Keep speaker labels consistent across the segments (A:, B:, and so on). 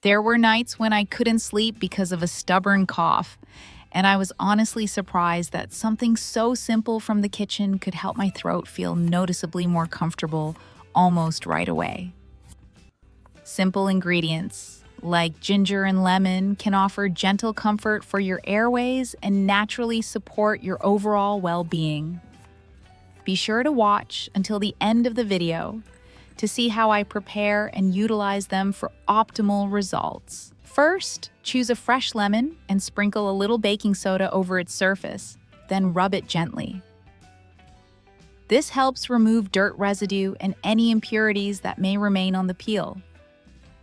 A: There were nights when I couldn't sleep because of a stubborn cough, and I was honestly surprised that something so simple from the kitchen could help my throat feel noticeably more comfortable almost right away. Simple ingredients like ginger and lemon can offer gentle comfort for your airways and naturally support your overall well being. Be sure to watch until the end of the video to see how I prepare and utilize them for optimal results. First, choose a fresh lemon and sprinkle a little baking soda over its surface, then rub it gently. This helps remove dirt residue and any impurities that may remain on the peel.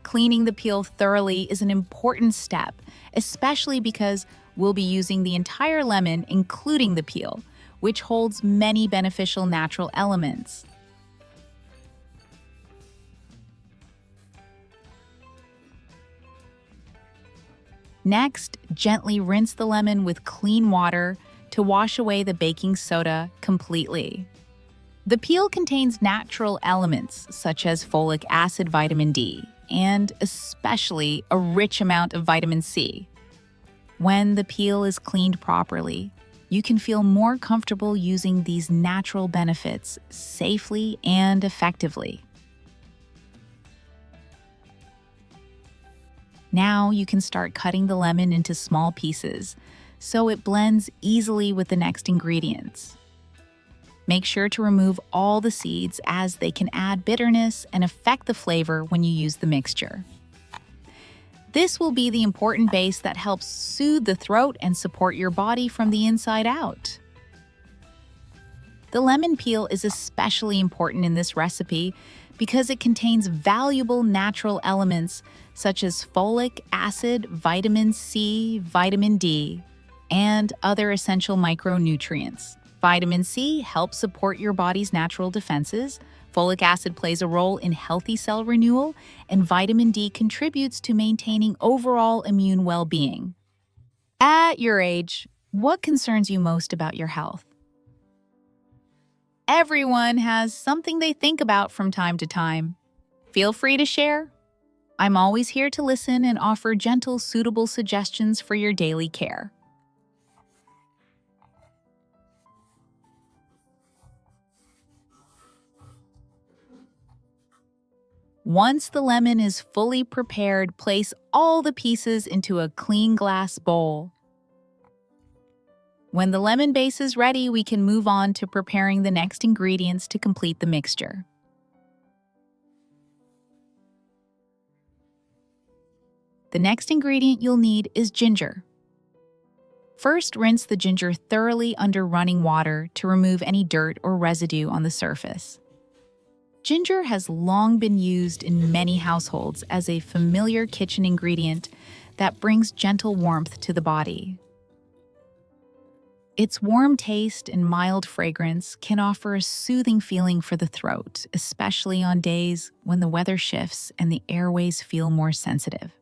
A: Cleaning the peel thoroughly is an important step, especially because we'll be using the entire lemon, including the peel, which holds many beneficial natural elements. Next, gently rinse the lemon with clean water to wash away the baking soda completely. The peel contains natural elements such as folic acid, vitamin D, and especially a rich amount of vitamin C. When the peel is cleaned properly, you can feel more comfortable using these natural benefits safely and effectively. Now you can start cutting the lemon into small pieces so it blends easily with the next ingredients. Make sure to remove all the seeds as they can add bitterness and affect the flavor when you use the mixture. This will be the important base that helps soothe the throat and support your body from the inside out. The lemon peel is especially important in this recipe because it contains valuable natural elements such as folic acid, vitamin C, vitamin D, and other essential micronutrients. Vitamin C helps support your body's natural defenses, folic acid plays a role in healthy cell renewal, and vitamin D contributes to maintaining overall immune well-being. At your age, what concerns you most about your health? Everyone has something they think about from time to time. Feel free to share. I'm always here to listen and offer gentle, suitable suggestions for your daily care. Once the lemon is fully prepared, place all the pieces into a clean glass bowl. When the lemon base is ready, we can move on to preparing the next ingredients to complete the mixture. The next ingredient you'll need is ginger. First, rinse the ginger thoroughly under running water to remove any dirt or residue on the surface. Ginger has long been used in many households as a familiar kitchen ingredient that brings gentle warmth to the body. Its warm taste and mild fragrance can offer a soothing feeling for the throat, especially on days when the weather shifts and the airways feel more sensitive.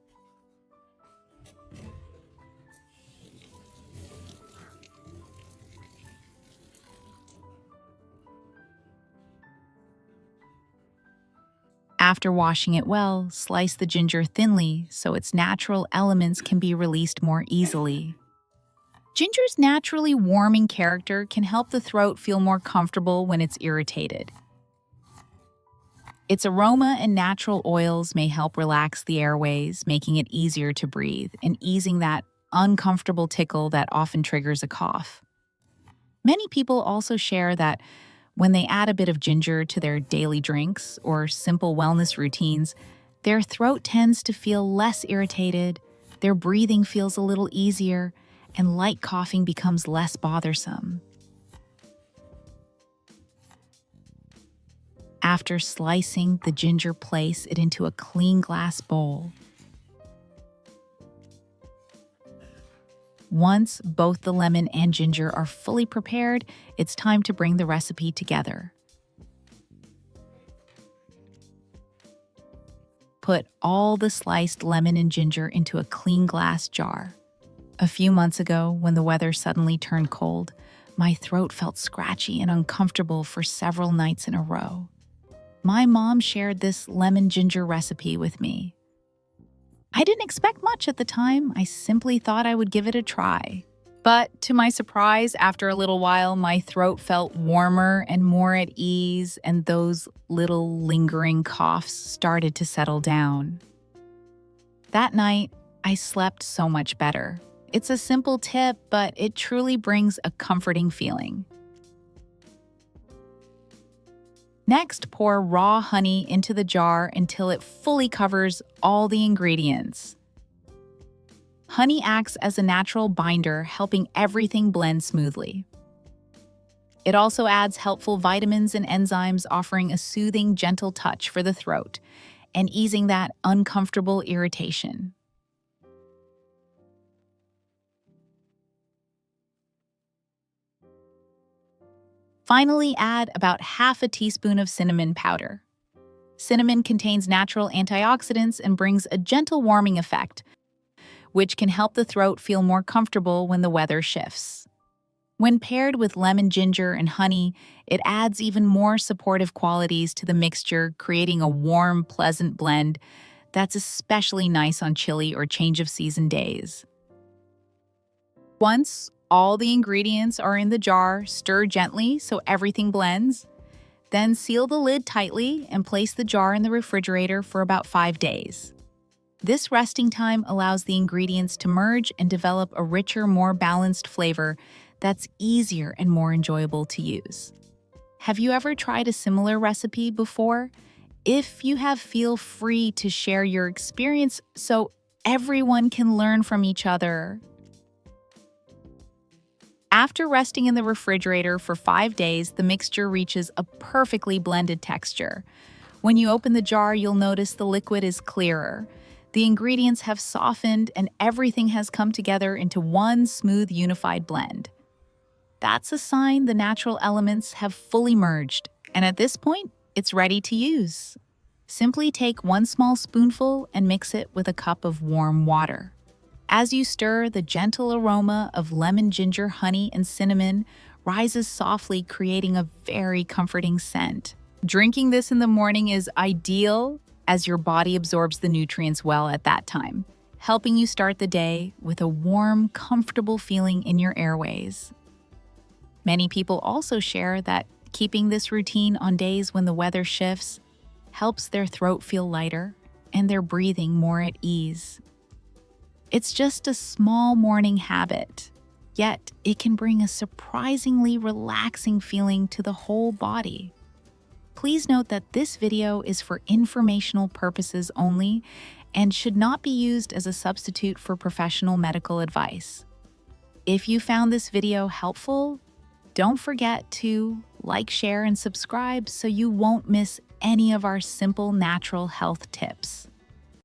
A: After washing it well, slice the ginger thinly so its natural elements can be released more easily. Ginger's naturally warming character can help the throat feel more comfortable when it's irritated. Its aroma and natural oils may help relax the airways, making it easier to breathe and easing that uncomfortable tickle that often triggers a cough. Many people also share that when they add a bit of ginger to their daily drinks or simple wellness routines, their throat tends to feel less irritated, their breathing feels a little easier, and light coughing becomes less bothersome. After slicing the ginger, place it into a clean glass bowl. Once both the lemon and ginger are fully prepared, it's time to bring the recipe together. Put all the sliced lemon and ginger into a clean glass jar. A few months ago, when the weather suddenly turned cold, my throat felt scratchy and uncomfortable for several nights in a row. My mom shared this lemon ginger recipe with me. I didn't expect much at the time. I simply thought I would give it a try. But to my surprise, after a little while, my throat felt warmer and more at ease, and those little lingering coughs started to settle down. That night, I slept so much better. It's a simple tip, but it truly brings a comforting feeling. Next, pour raw honey into the jar until it fully covers all the ingredients. Honey acts as a natural binder, helping everything blend smoothly. It also adds helpful vitamins and enzymes, offering a soothing, gentle touch for the throat and easing that uncomfortable irritation. Finally, add about half a teaspoon of cinnamon powder. Cinnamon contains natural antioxidants and brings a gentle warming effect, which can help the throat feel more comfortable when the weather shifts. When paired with lemon, ginger, and honey, it adds even more supportive qualities to the mixture, creating a warm, pleasant blend that's especially nice on chilly or change of season days. Once all the ingredients are in the jar, stir gently so everything blends. Then seal the lid tightly and place the jar in the refrigerator for about 5 days. This resting time allows the ingredients to merge and develop a richer, more balanced flavor that's easier and more enjoyable to use. Have you ever tried a similar recipe before? If you have, feel free to share your experience so everyone can learn from each other. After resting in the refrigerator for 5 days, the mixture reaches a perfectly blended texture. When you open the jar, you'll notice the liquid is clearer. The ingredients have softened and everything has come together into one smooth, unified blend. That's a sign the natural elements have fully merged, and at this point, it's ready to use. Simply take 1 small spoonful and mix it with a cup of warm water. As you stir, the gentle aroma of lemon, ginger, honey, and cinnamon rises softly, creating a very comforting scent. Drinking this in the morning is ideal as your body absorbs the nutrients well at that time, helping you start the day with a warm, comfortable feeling in your airways. Many people also share that keeping this routine on days when the weather shifts helps their throat feel lighter and their breathing more at ease. It's just a small morning habit, yet it can bring a surprisingly relaxing feeling to the whole body. Please note that this video is for informational purposes only and should not be used as a substitute for professional medical advice. If you found this video helpful, don't forget to like, share, and subscribe so you won't miss any of our simple natural health tips.